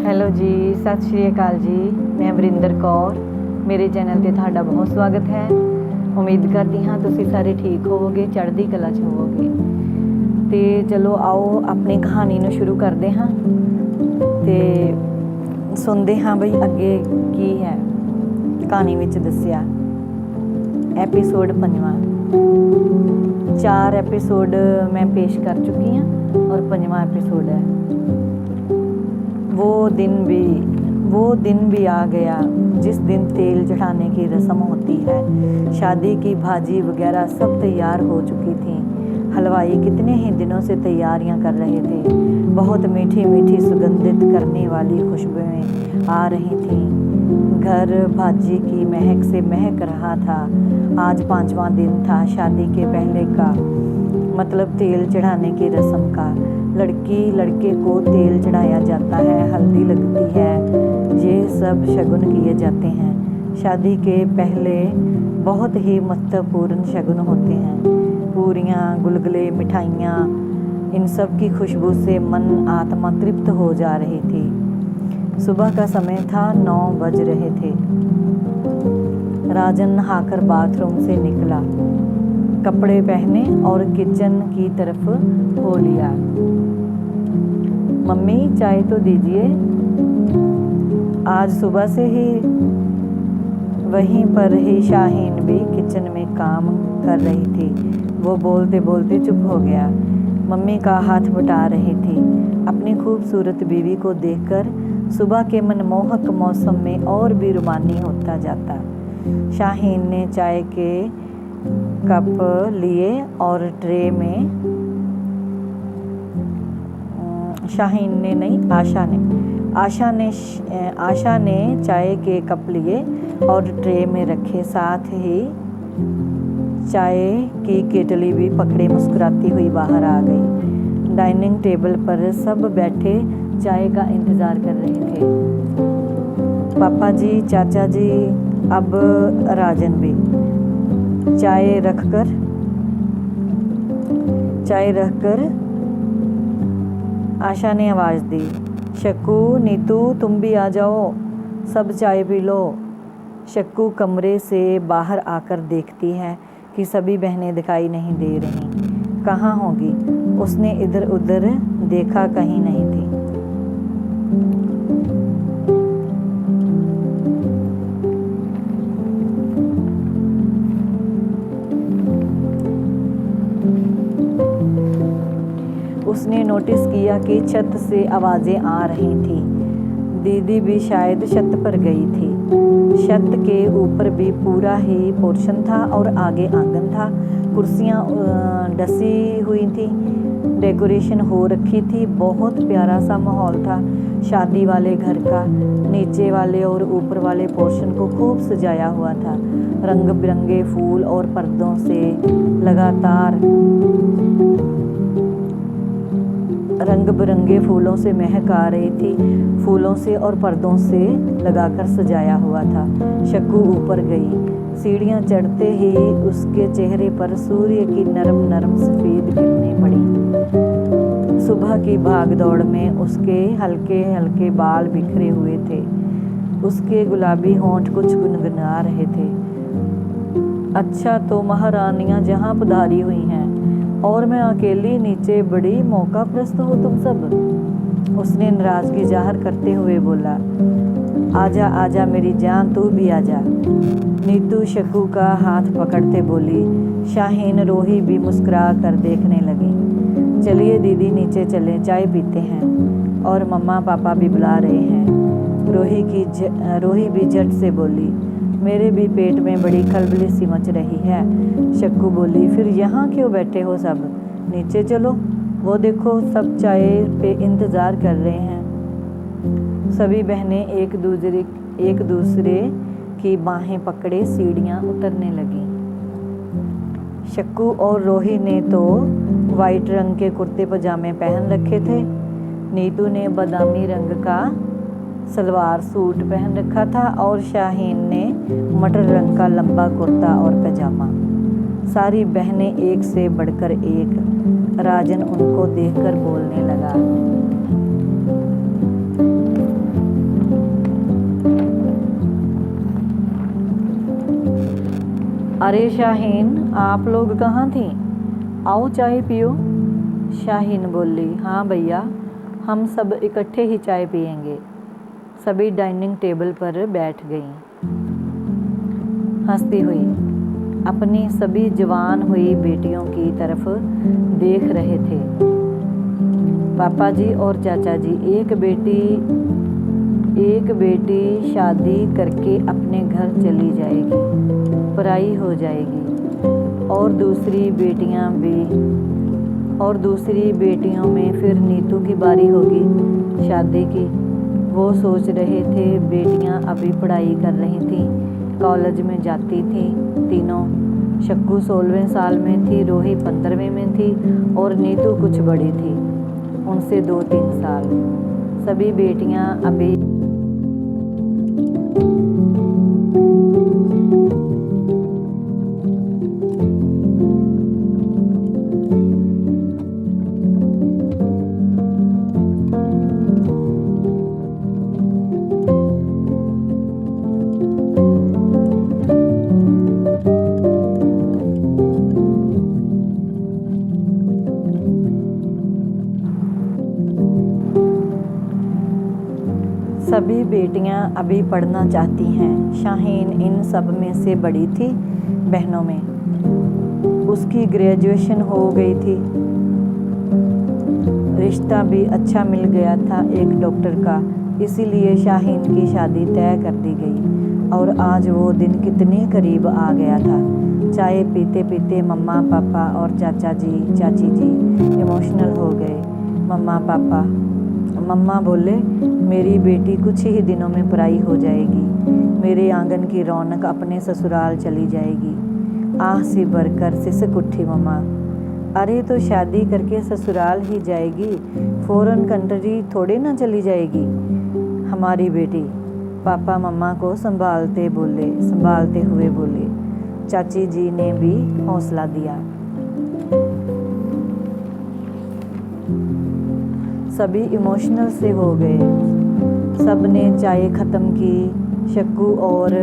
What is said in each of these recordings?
Hello ਜੀ, ਸਤਿ ਸ਼੍ਰੀ ਅਕਾਲ ਜੀ। ਮੈਂ ਵਰਿੰਦਰ ਕੌਰ, ਮੇਰੇ ਚੈਨਲ ਤੇ ਤੁਹਾਡਾ ਬਹੁਤ ਸਵਾਗਤ ਹੈ। ਉਮੀਦ ਕਰਦੀ ਹਾਂ ਤੁਸੀਂ ਸਾਰੇ ਠੀਕ ਹੋਵੋਗੇ, ਚੜ੍ਹਦੀ ਕਲਾ 'ਚ ਹੋਵੋਗੇ। ਤੇ ਚਲੋ ਆਓ ਆਪਣੀ ਕਹਾਣੀ ਨੂੰ ਸ਼ੁਰੂ ਕਰਦੇ ਹਾਂ ਤੇ ਸੁਣਦੇ ਹਾਂ ਬਈ ਅੱਗੇ ਕੀ ਹੈ ਕਹਾਣੀ ਵਿੱਚ ਦੱਸਿਆ। ਐਪੀਸੋਡ 5ਵਾਂ। 4 ਐਪੀਸੋਡ मैं पेश कर चुकी हूँ और 5वां एपिसोड है। वो दिन भी आ गया जिस दिन तेल चढ़ाने की रस्म होती है। शादी की भाजी वगैरह सब तैयार हो चुकी थी। हलवाई कितने ही दिनों से तैयारियां कर रहे थे। बहुत मीठी मीठी सुगंधित करने वाली खुशबुएं आ रही थीं। घर भाजी की महक से महक रहा था। आज 5वां दिन था शादी के पहले का, मतलब तेल चढ़ाने की रस्म का। लड़के को तेल चढ़ाया जाता है, हल्दी लगती है, ये सब शगुन किए जाते हैं। शादी के पहले बहुत ही महत्वपूर्ण शगुन होते हैं। पूरियाँ, गुलगुले, मिठाइयाँ, इन सब की खुशबू से मन आत्मा तृप्त हो जा रही थी। सुबह का समय था, 9 बज रहे थे। राजन नहाकर बाथरूम से निकला, कपड़े पहने और किचन की तरफ हो लिया। मम्मी चाय तो दीजिए। आज सुबह से ही वहीं पर ही शाहीन भी किचन में काम कर रही थी। वो बोलते बोलते चुप हो गया। मम्मी का हाथ बटा रही थी। अपनी खूबसूरत बीवी को देखकर सुबह के मनमोहक मौसम में और भी रुमानी होता जाता। शाहीन ने चाय के कप लिए और ट्रे में आशा ने चाय के कप लिए और ट्रे में रखे, साथ ही चाय की केटली भी पकड़े मुस्कुराती हुई बाहर आ गई। डाइनिंग टेबल पर सब बैठे चाय का इंतज़ार कर रहे थे। पापा जी, चाचा जी, अब राजन भी। चाय रखकर आशा ने आवाज़ दी, शक्कू, नीतू, तुम भी आ जाओ, सब चाय पी लो। शक्कू कमरे से बाहर आकर देखती है कि सभी बहनें दिखाई नहीं दे रहीं। कहाँ होगी? उसने इधर उधर देखा, कहीं नहीं थी। उसने नोटिस किया कि छत से आवाज़ें आ रही थीं। दीदी भी शायद छत पर गई थी। छत के ऊपर भी पूरा ही पोर्शन था और आगे आंगन था। कुर्सियाँ डसी हुई थी, डेकोरेशन हो रखी थी। बहुत प्यारा सा माहौल था शादी वाले घर का। नीचे वाले और ऊपर वाले पोर्शन को खूब सजाया हुआ था। रंग बिरंगे फूल और पर्दों से लगातार रंग बिरंगे फूलों से महक आ रही थी। फूलों से और पर्दों से लगाकर सजाया हुआ था। शक्कू ऊपर गई। सीढ़ियाँ चढ़ते ही उसके चेहरे पर सूर्य की नरम नरम सफ़ेद किरणें पड़ी। सुबह की भाग दौड़ में उसके हल्के हल्के बाल बिखरे हुए थे। उसके गुलाबी होंठ कुछ गुनगुना रहे थे। अच्छा, तो महारानियाँ जहाँ पधारी हुई हैं और मैं अकेली नीचे, बड़ी मौका प्रस्त हो तुम सब। उसने नाराज़गी जाहिर करते हुए बोला, आजा आजा मेरी जान, तू भी आजा। नीतू शक्कू का हाथ पकड़ते बोली। शाहीन रोही भी मुस्कुरा कर देखने लगी। चलिए दीदी, नीचे चलें, चाय पीते हैं, और मम्मा पापा भी बुला रहे हैं। रोही भी झट से बोली, मेरे भी पेट में बड़ी खलबली सी मच रही है। शक्कू बोली, फिर यहाँ क्यों बैठे हो सब, नीचे चलो। वो देखो सब चाय पे इंतज़ार कर रहे हैं। सभी बहनें एक दूसरे की बाहें पकड़े सीढ़ियाँ उतरने लगीं। शक्कू और रोही ने तो वाइट रंग के कुर्ते पजामे पहन रखे थे। नीतू ने बादामी रंग का सलवार सूट पहन रखा था और शाहीन ने मटर रंग का लंबा कुर्ता और पैजामा। सारी बहनें एक से बढ़कर एक। राजन उनको देखकर बोलने लगा, अरे शाहीन, आप लोग कहाँ थी? आओ चाय पियो। शाहीन बोली, हाँ भैया, हम सब इकट्ठे ही चाय पियेंगे। सभी डाइनिंग टेबल पर बैठ गईं। हंसती हुई अपनी सभी जवान हुई बेटियों की तरफ देख रहे थे। पापा जी और चाचा जी, एक बेटी शादी करके अपने घर चली जाएगी, पराई हो जाएगी, और दूसरी बेटियों में फिर नीतू की बारी होगी शादी की। वो सोच रहे थे। बेटियां अभी पढ़ाई कर रही थीं, कॉलेज में जाती थीं तीनों। शक्कू 16वें साल में थी, रोही 15वें में थी और नीतू कुछ बड़ी थी, उनसे 2-3 साल। सभी बेटियां अभी सभी बेटियां अभी पढ़ना चाहती हैं। शाहीन इन सब में से बड़ी थी बहनों में। उसकी ग्रेजुएशन हो गई थी, रिश्ता भी अच्छा मिल गया था एक डॉक्टर का, इसीलिए शाहीन की शादी तय कर दी गई। और आज वो दिन कितने करीब आ गया था। चाय पीते पीते मम्मा, पापा और चाचा जी, चाची जी इमोशनल हो गए। मम्मा बोले, मेरी बेटी कुछ ही दिनों में पराई हो जाएगी, मेरे आंगन की रौनक अपने ससुराल चली जाएगी। आह सी भरकर सिसक उठी मम्मा। अरे तो शादी करके ससुराल ही जाएगी, फॉरेन कंट्री थोड़ी ना चली जाएगी हमारी बेटी। पापा मम्मा को संभालते हुए बोले। चाची जी ने भी हौसला दिया। सभी इमोशनल से हो गए। सब ने चाय ख़त्म की। शक्कू और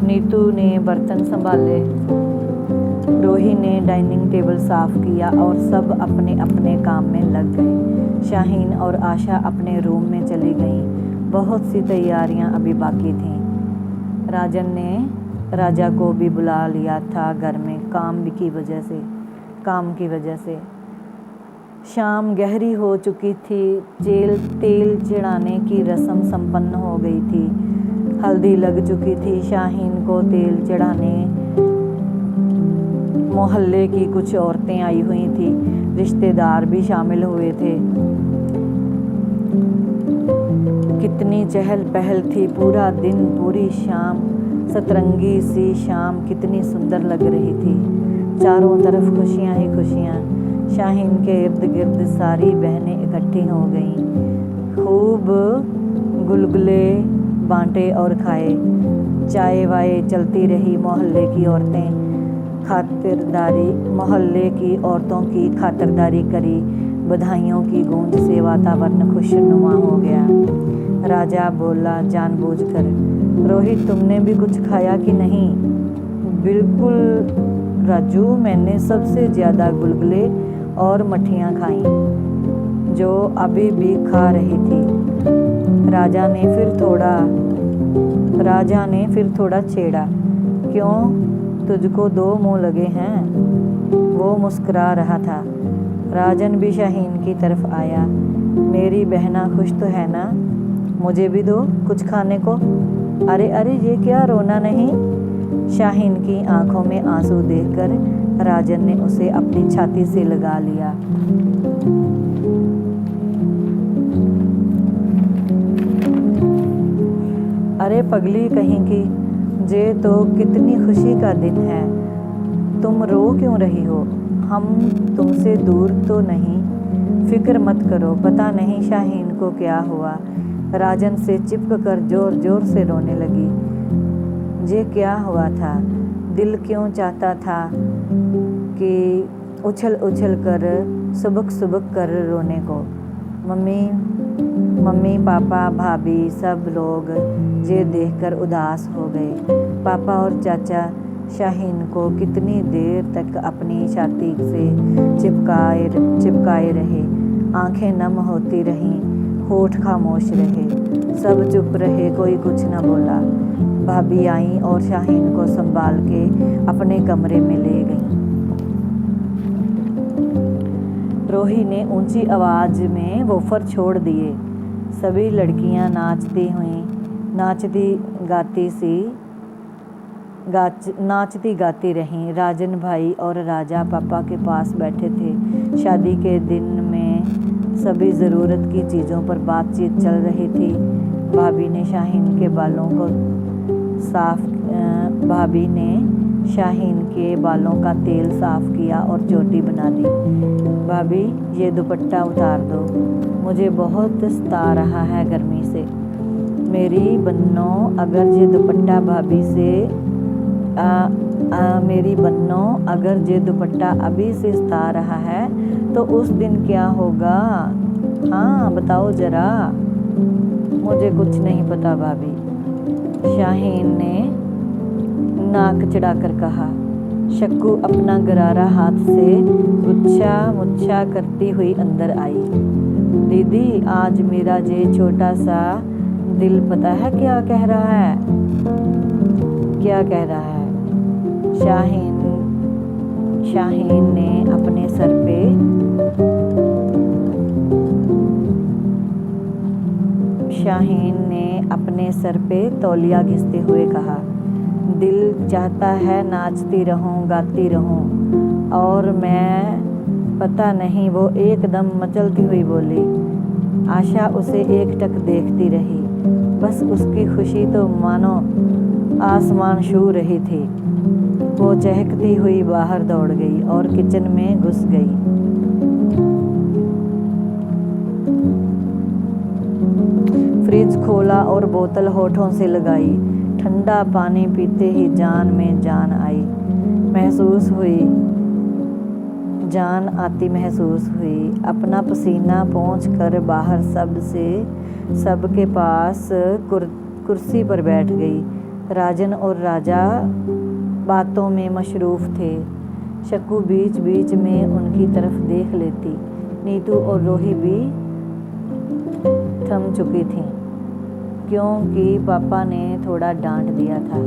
नीतू ने बर्तन संभाले, रोही ने डाइनिंग टेबल साफ किया और सब अपने अपने काम में लग गए। शाहीन और आशा अपने रूम में चली गईं। बहुत सी तैयारियां अभी बाकी थीं। राजन ने राजा को भी बुला लिया था घर में काम की वजह से। शाम गहरी हो चुकी थी। तेल चढ़ाने की रस्म संपन्न हो गई थी। हल्दी लग चुकी थी। शाहीन को तेल चढ़ाने मोहल्ले की कुछ औरतें आई हुई थी, रिश्तेदार भी शामिल हुए थे। कितनी चहल पहल थी। पूरा दिन, पूरी शाम, सतरंगी सी शाम कितनी सुंदर लग रही थी। चारों तरफ खुशियां ही खुशियां। शाहीन के इर्द गिर्द सारी बहनें इकट्ठी हो गईं। खूब गुलगुले बांटे और खाए। चाय वाय चलती रही। मोहल्ले की औरतों की खातिरदारी करी। बधाइयों की गूंज से वातावरण खुशनुमा हो गया। राजा बोला जानबूझकर, रोहित तुमने भी कुछ खाया कि नहीं? बिल्कुल राजू, मैंने सबसे ज़्यादा गुलगुले और मठियाँ खाईं, जो अभी भी खा रही थी। राजा ने फिर थोड़ा छेड़ा, क्यों, तुझको 2 मुंह लगे हैं? वो मुस्कुरा रहा था। राजन भी शाहीन की तरफ आया। मेरी बहना खुश तो है ना? मुझे भी दो कुछ खाने को। अरे ये क्या, रोना नहीं? शाहीन की आंखों में आंसू देखकर राजन ने उसे अपनी छाती से लगा लिया। अरे पगली कहीं की, ये तो कितनी खुशी का दिन है, तुम रो क्यों रही हो? हम तुमसे दूर तो नहीं, फिक्र मत करो। पता नहीं शाहीन को क्या हुआ, राजन से चिपक कर जोर जोर से रोने लगी। ये क्या हुआ था? दिल क्यों चाहता था कि उछल उछल कर सुबक कर रोने को। मम्मी पापा भाभी सब लोग ये देखकर उदास हो गए। पापा और चाचा शाहीन को कितनी देर तक अपनी छाती से चिपकाए रहे। आंखें नम होती रहीं, होठ खामोश रहे, सब चुप रहे, कोई कुछ न बोला। भाभी आई और शाहीन को संभाल के अपने कमरे में ले गईं। रोही ने ऊंची आवाज में वूफर छोड़ दिए। सभी लड़कियां नाचती गाती रहीं। राजन भाई और राजा पापा के पास बैठे थे। शादी के दिन में सभी ज़रूरत की चीज़ों पर बातचीत चल रही थी। भाभी ने शाहीन के बालों का तेल साफ किया और चोटी बना दी। भाभी, ये दुपट्टा उतार दो, मुझे बहुत सता रहा है गर्मी से। मेरी बन्नों, अगर ये दुपट्टा अभी से सता रहा है तो उस दिन क्या होगा? हाँ बताओ जरा। मुझे कुछ नहीं पता भाभी, शाहीन ने नाक चढ़ाकर कहा। शक्कू अपना गरारा हाथ से गुच्छा मुच्छा करती हुई अंदर आई। दीदी, आज मेरा ये छोटा सा दिल पता है क्या कह रहा है? क्या कह रहा है? शाहीन ने अपने सर पे तौलिया घिसते हुए कहा। दिल चाहता है नाचती रहूं, गाती रहूं। और मैं पता नहीं, वो एकदम मचलती हुई बोली। आशा उसे एकटक देखती रही। बस उसकी खुशी तो मानो आसमान छू रही थी। वो चहकती हुई बाहर दौड़ गई और किचन में घुस गई। फ्रिज खोला और बोतल होठों से लगाई। ठंडा पानी पीते ही जान में जान आई। जान आती महसूस हुई। अपना पसीना पोंछ कर बाहर सबके पास कुर्सी पर बैठ गई। राजन और राजा बातों में मशरूफ थे। शक्कू बीच बीच में उनकी तरफ देख लेती। नीतू और रोही भी थम चुकी थीं, क्योंकि पापा ने थोड़ा डांट दिया था।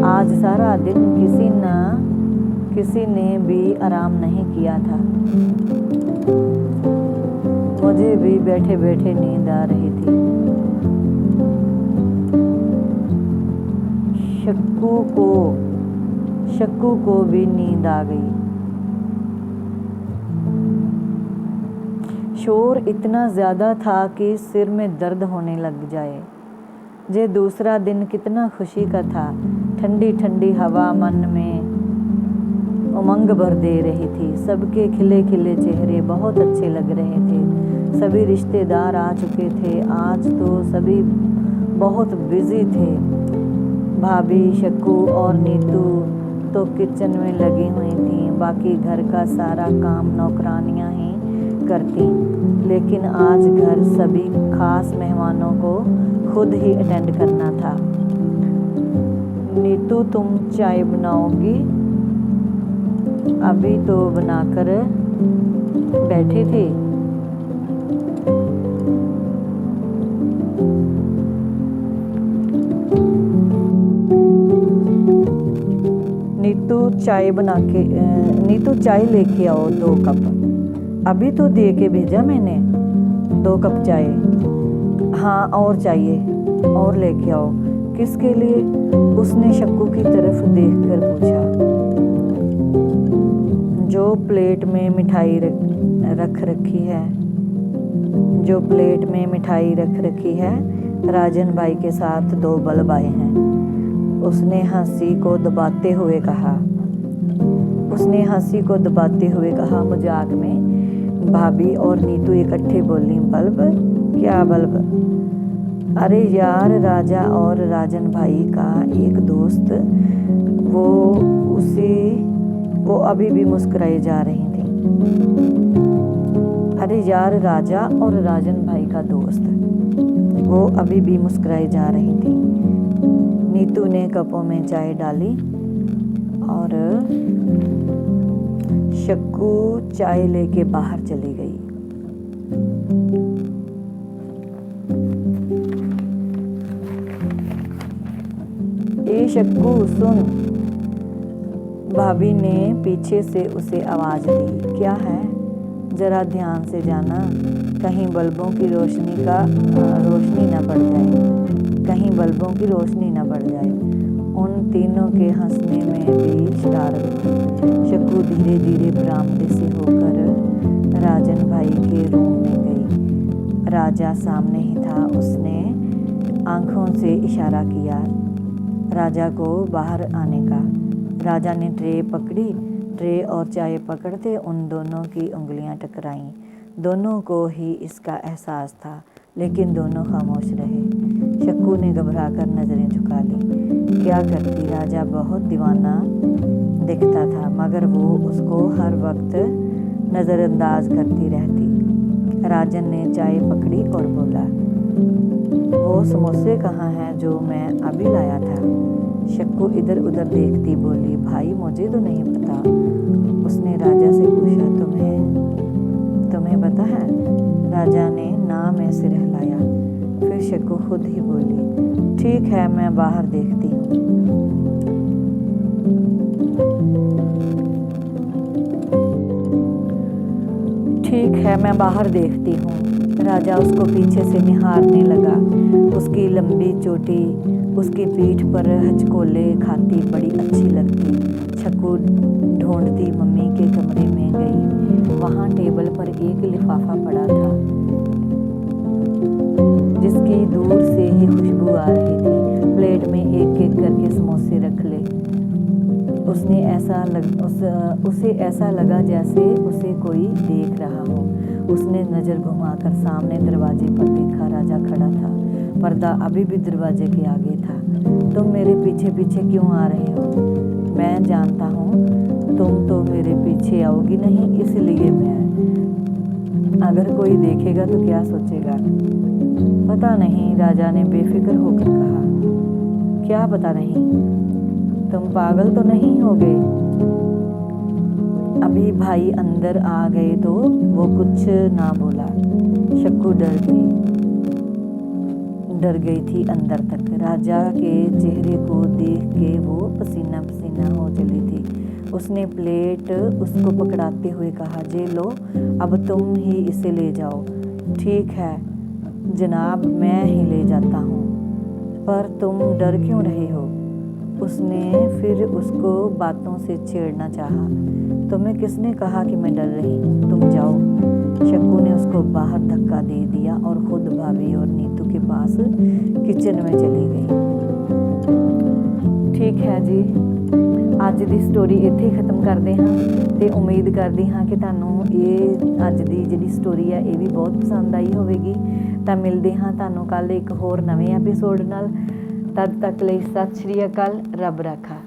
आज सारा दिन किसी ने भी आराम नहीं किया था। मुझे भी बैठे बैठे नींद आ रही थी। शक्कू को भी नींद आ गई। शोर इतना ज़्यादा था कि सिर में दर्द होने लग जाए। ये दूसरा दिन कितना खुशी का था। ठंडी ठंडी हवा मन में उमंग भर दे रही थी। सबके खिले खिले चेहरे बहुत अच्छे लग रहे थे। सभी रिश्तेदार आ चुके थे। आज तो सभी बहुत बिजी थे। भाभी, शक्कू और नीतू तो किचन में लगी हुई थीं। बाकी घर का सारा काम नौकरानियां ही करती। लेकिन आज घर सभी खास मेहमानों को खुद ही अटेंड करना था। नीतू, तुम चाय बनाओगी? अभी तो बनाकर बैठी थी। नीतू चाय लेके आओ 2 कप। अभी तो दे के भेजा मैंने 2 कप चाय। हाँ और चाहिए, और लेके आओ। किसके लिए? उसने शक्कू की तरफ देखकर पूछा। जो प्लेट में मिठाई रख रखी है, राजन भाई के साथ 2 बल्ब आए हैं। उसने हंसी को दबाते हुए कहा। मजाक में भाभी और नीतू इकट्ठे बोली। बल्ब? क्या बल्ब? अरे यार, राजा और राजन भाई का एक दोस्त, वो अभी भी मुस्कुराई जा रही थी। अरे यार, राजा और राजन भाई का दोस्त, वो अभी भी मुस्कुराई जा रही थी। नीतू ने कपों में चाय डाली और शक्कू चाय लेके बाहर चली गई। ए शक्कू सुन, भाभी ने पीछे से उसे आवाज दी। क्या है? जरा ध्यान से जाना, कहीं बल्बों की रोशनी न बढ़ जाए, कहीं बल्बों की रोशनी न बढ़ जाए। उन तीनों के हंसने में भी स्टार हुई। शक्कू धीरे धीरे बरामदे से होकर राजन भाई के रूम में गई। राजा सामने ही था। उसने आंखों से इशारा किया राजा को बाहर आने का। राजा ने ट्रे पकड़ी। ट्रे और चाय पकड़ते उन दोनों की उंगलियां टकराईं। दोनों को ही इसका एहसास था, लेकिन दोनों खामोश रहे। शक्कू ने घबराकर नजरें झुका ली। क्या करती? राजा बहुत दीवाना दिखता था, मगर वो उसको हर वक्त नज़रअंदाज करती रहती। राजन ने चाय पकड़ी और बोला, वो समोसे कहाँ हैं जो मैं अभी लाया था? शक्कू इधर उधर देखती बोली, भाई मुझे तो नहीं पता। उसने राजा से पूछा, तुम्हें पता है? राजा ने ना में सिर हिलाया। फिर शक्कू खुद ही बोली, ठीक है, मैं बाहर देखती हूँ। ठीक है, मैं बाहर देखती हूँ। राजा उसको पीछे से निहारने लगा। उसकी लंबी चोटी उसकी पीठ पर हचकोले खाती बड़ी अच्छी लगती। शक्कू ढूंढती मम्मी के कमरे में गई। वहाँ टेबल पर एक लिफाफा पड़ा था जिसकी दूर से ही खुशबू आ रही थी। प्लेट में एक एक करके समोसे रख ले। उसे ऐसा लगा जैसे उसे कोई देख रहा हो। उसने नज़र घुमाकर सामने दरवाजे पर देखा। राजा खड़ा था। पर्दा अभी भी दरवाजे के आगे था। तुम मेरे पीछे पीछे क्यों आ रहे हो? मैं जानता हूँ तुम तो मेरे पीछे आओगी नहीं, इसलिए मैं। अगर कोई देखेगा तो क्या सोचेगा? पता नहीं, राजा ने बेफिक्र होकर कहा। क्या पता नहीं? तुम पागल तो नहीं हो गए? अभी भाई अंदर आ गए तो वो कुछ ना बोला। शक्कू डर गई थी अंदर तक। राजा के चेहरे को देख के वो पसीना पसीना हो चली थी। उसने प्लेट उसको पकड़ाते हुए कहा, जे लो, अब तुम ही इसे ले जाओ। ठीक है जनाब, मैं ही ले जाता हूँ। पर तुम डर क्यों रहे हो? उसने फिर उसको बातों से छेड़ना चाहा। तुम्हें किसने कहा कि मैं डर रही हूँ? तुम जाओ। शक्कू ने उसको बाहर धक्का दे दिया और खुद भाभी और नीतू के पास किचन में चली गई। ठीक है जी, ਅੱਜ ਦੀ ਸਟੋਰੀ ਇੱਥੇ ਖਤਮ ਕਰਦੇ ਹਾਂ ਤੇ ਉਮੀਦ ਕਰਦੀ ਹਾਂ ਕਿ ਤੁਹਾਨੂੰ ਇਹ ਅੱਜ ਦੀ ਜਿਹੜੀ ਸਟੋਰੀ ਹੈ ਇਹ ਵੀ ਬਹੁਤ ਪਸੰਦ ਆਈ ਹੋਵੇਗੀ। ਤਾਂ ਮਿਲਦੇ ਹਾਂ ਤੁਹਾਨੂੰ ਕੱਲ ਇੱਕ ਹੋਰ ਨਵੇਂ ਐਪੀਸੋਡ ਨਾਲ। ਤਦ ਤੱਕ ਲਈ ਸਤਿ ਸ਼੍ਰੀ ਅਕਾਲ। ਰੱਬ ਰਾਖਾ।